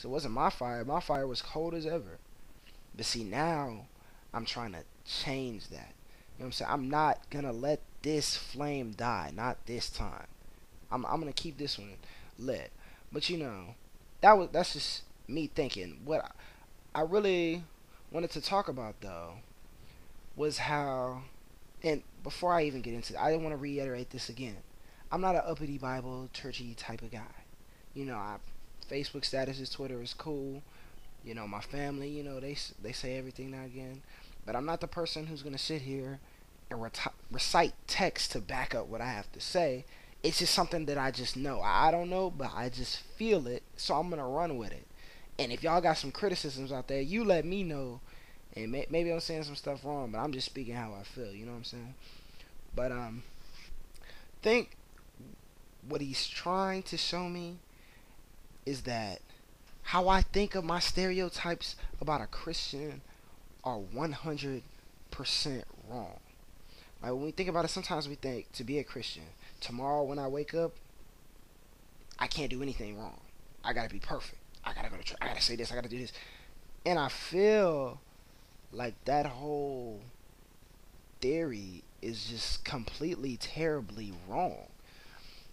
It wasn't my fire. My fire was cold as ever. But see, now I'm trying to change that. You know what I'm saying? I'm not gonna let this flame die. Not this time. I'm gonna keep this one lit. But that's just me thinking. What I really wanted to talk about though was how, and before I even get into it, I want to reiterate this again. I'm not an uppity Bible churchy type of guy. I Facebook statuses, Twitter is cool. My family, they say everything now again, but I'm not the person who's gonna sit here and recite text to back up what I have to say. It's just something that I just know. I don't know, but I just feel it, so I'm gonna run with it. And if y'all got some criticisms out there, you let me know. And maybe I'm saying some stuff wrong, but I'm just speaking how I feel. You know what I'm saying? But think what he's trying to show me is that how I think of my stereotypes about a Christian are 100% wrong. Like when we think about it, sometimes we think to be a Christian, tomorrow when I wake up, I can't do anything wrong. I gotta be perfect. I gotta go to church. I gotta say this. I gotta do this. And I feel like that whole theory is just completely terribly wrong.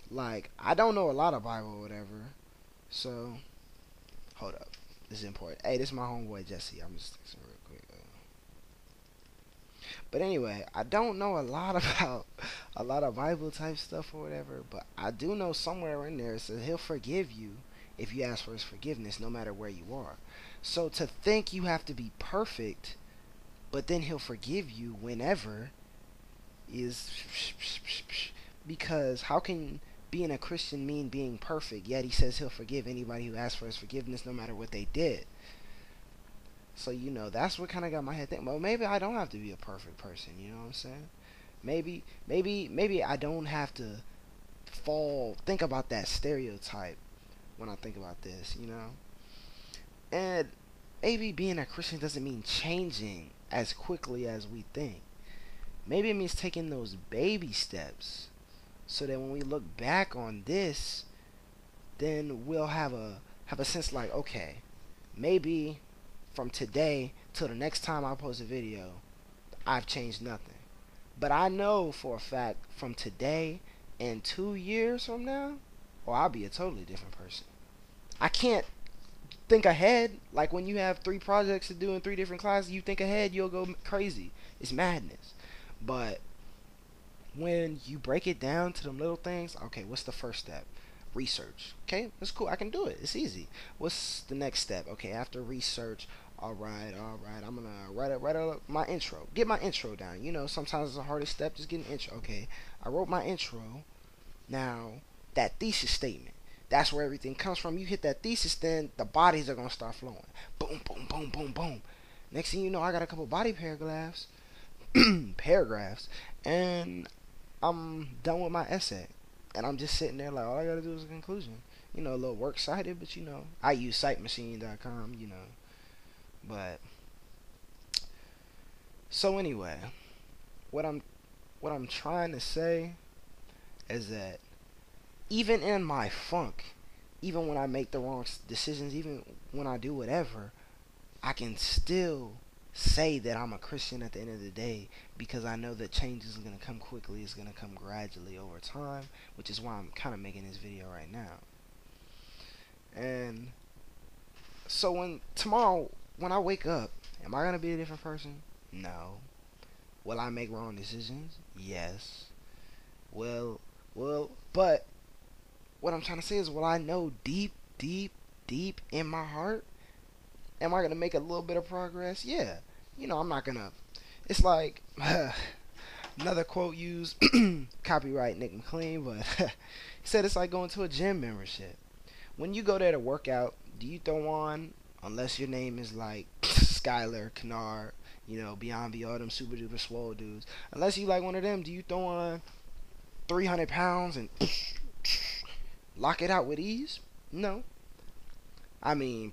Like I don't know a lot of Bible or whatever, so hold up. This is important. Hey, this is my homeboy Jesse. I'm just texting real quick. But anyway, I don't know a lot about a lot of Bible type stuff or whatever, but I do know somewhere in there it says he'll forgive you if you ask for his forgiveness no matter where you are. So to think you have to be perfect, but then he'll forgive you whenever is because how can being a Christian mean being perfect, yet he says he'll forgive anybody who asks for his forgiveness no matter what they did. So that's what kind of got my head thinking. Well, maybe I don't have to be a perfect person. You know what I'm saying? Maybe I don't have to think about that stereotype when I think about this. And maybe being a Christian doesn't mean changing as quickly as we think. Maybe it means taking those baby steps so that when we look back on this, then we'll have a sense like, okay, maybe from today till the next time I post a video, I've changed nothing. But I know for a fact from today and 2 years from now, I'll be a totally different person. I can't think ahead. Like when you have 3 projects to do in 3 different classes, you think ahead, you'll go crazy. It's madness. But when you break it down to them little things, okay, what's the first step? Research. Okay, that's cool. I can do it. It's easy. What's the next step? Okay, after research, all right. I'm gonna write up my intro. Get my intro down. Sometimes it's the hardest step, just get an intro. Okay, I wrote my intro. Now that thesis statement. That's where everything comes from. You hit that thesis, then the bodies are gonna start flowing. Boom, boom, boom, boom, boom. Next thing you know, I got a couple body paragraphs, and I'm done with my essay. And I'm just sitting there like, all I gotta do is a conclusion. A little works cited, but I use citemachine.com, But so anyway, what I'm trying to say is that even in my funk, even when I make the wrong decisions, even when I do whatever, I can still say that I'm a Christian at the end of the day because I know that change isn't going to come quickly. It's going to come gradually over time, which is why I'm kind of making this video right now. And so tomorrow when I wake up, am I going to be a different person? No. Will I make wrong decisions? Yes. Well, but what I'm trying to say is, will I know deep in my heart, am I going to make a little bit of progress? Yeah. I'm not going to. It's like, another quote used, copyright Nick McLean, but he said it's like going to a gym membership. When you go there to work out, do you throw on, unless your name is like Skylar, Kennard, Beyond all them super duper swole dudes, unless you like one of them, do you throw on 300 pounds and lock it out with ease? No. I mean,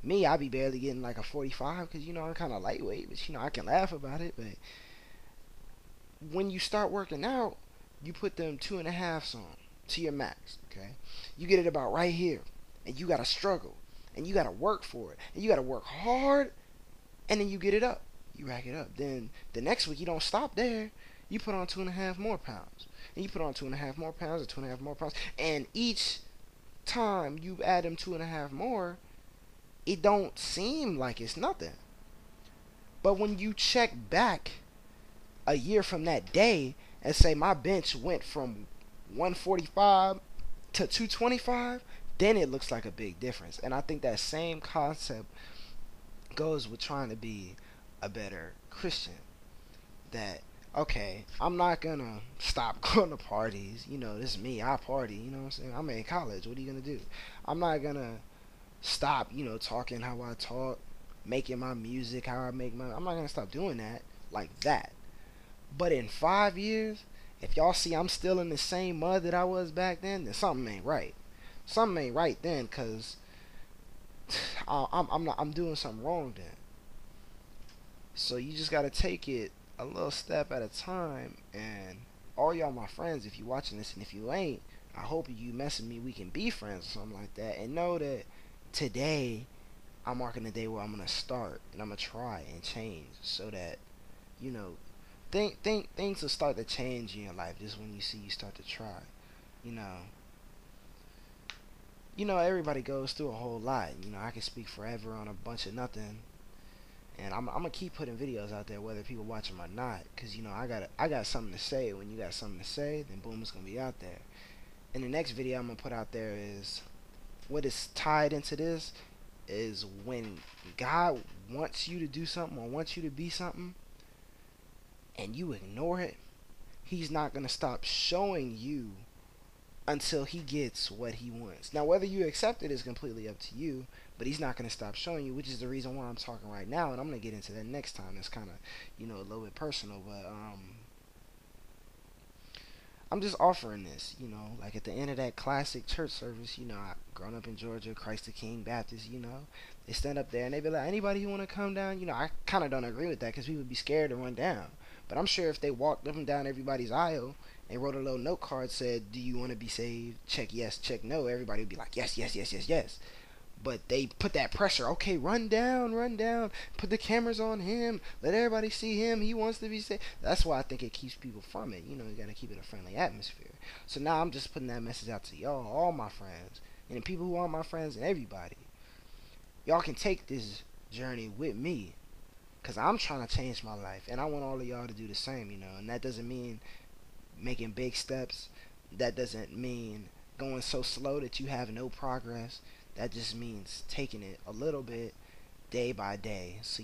me, I be barely getting like a 45 because, I'm kind of lightweight, but, I can laugh about it. But when you start working out, you put them 2.5s on to your max, okay? You get it about right here, and you got to struggle. and you gotta work for it, and you gotta work hard, and then you get it up. You rack it up. Then the next week you don't stop there. You put on 2.5 more pounds, and you put on 2.5 more pounds, and 2.5 more pounds, and each time you add them 2.5 more, it don't seem like it's nothing. But when you check back a year from that day and say my bench went from 145 to 225, then it looks like a big difference. And I think that same concept goes with trying to be a better Christian. That, okay, I'm not gonna stop going to parties. You know, this is me, I party, you know what I'm saying? I'm in college, what are you gonna do? I'm not gonna stop, talking how I talk, making my music how I make my, I'm not gonna stop doing that like that. But in 5 years, if y'all see I'm still in the same mud that I was back then something ain't right. Something ain't right then, cause I'm doing something wrong then. So you just gotta take it a little step at a time. And all y'all my friends, if you watching this, and if you ain't, I hope you messing me, we can be friends or something like that. And know that today I'm marking the day where I'm gonna start and I'm gonna try and change, so that you know things will start to change in your life just when you see you start to try. You know, everybody goes through a whole lot. I can speak forever on a bunch of nothing, and I'm gonna keep putting videos out there whether people watch them or not, cause I got something to say. When you got something to say, then boom, it's gonna be out there. And the next video I'm gonna put out there is what is tied into this is when God wants you to do something or wants you to be something and you ignore it, he's not gonna stop showing you until he gets what he wants. Now, whether you accept it is completely up to you, but he's not going to stop showing you, which is the reason why I'm talking right now, and I'm going to get into that next time. That's kind of, a little bit personal, but I'm just offering this, like at the end of that classic church service, I grown up in Georgia, Christ the King Baptist, they stand up there and they be like, anybody who want to come down, I kind of don't agree with that because people would be scared to run down. But I'm sure if they walked up and down everybody's aisle and wrote a little note card said, do you want to be saved? Check yes, check no. Everybody would be like, yes, yes, yes, yes, yes. But they put that pressure. Okay, run down, run down. Put the cameras on him. Let everybody see him. He wants to be saved. That's why I think it keeps people from it. You got to keep it a friendly atmosphere. So now I'm just putting that message out to y'all, all my friends, and the people who aren't my friends, and everybody. Y'all can take this journey with me, because I'm trying to change my life. And I want all of y'all to do the same, And that doesn't mean making big steps. That doesn't mean going so slow that you have no progress. That just means taking it a little bit day by day. So,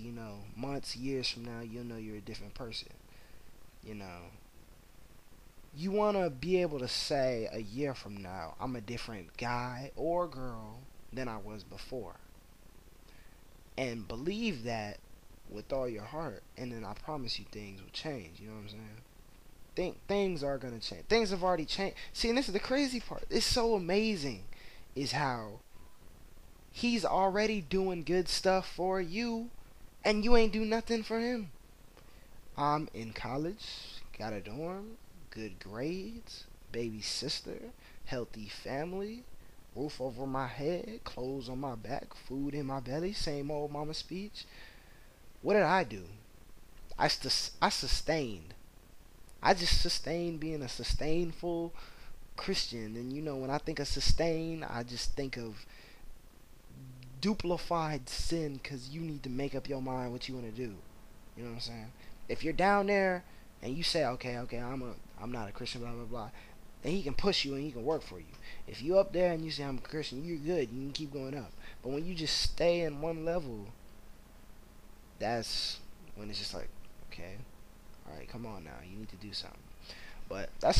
months, years from now, you'll know you're a different person. You want to be able to say a year from now, I'm a different guy or girl than I was before. And believe that with all your heart. And then I promise you things will change. You know what I'm saying? Things are going to change. Things have already changed. See, and this is the crazy part. It's so amazing is how he's already doing good stuff for you, and you ain't do nothing for him. I'm in college, got a dorm, good grades, baby sister, healthy family, roof over my head, clothes on my back, food in my belly, same old mama speech. What did I do? I sustained. I just sustained being a sustainful Christian. And when I think of sustain, I just think of duplified sin, because you need to make up your mind what you want to do. You know what I'm saying? If you're down there and you say, okay, I'm not a Christian, blah blah blah, then he can push you and he can work for you. If you up there and you say I'm a Christian, you're good. You can keep going up. But when you just stay in one level, that's when it's just like, okay, all right, come on now, you need to do something. But that's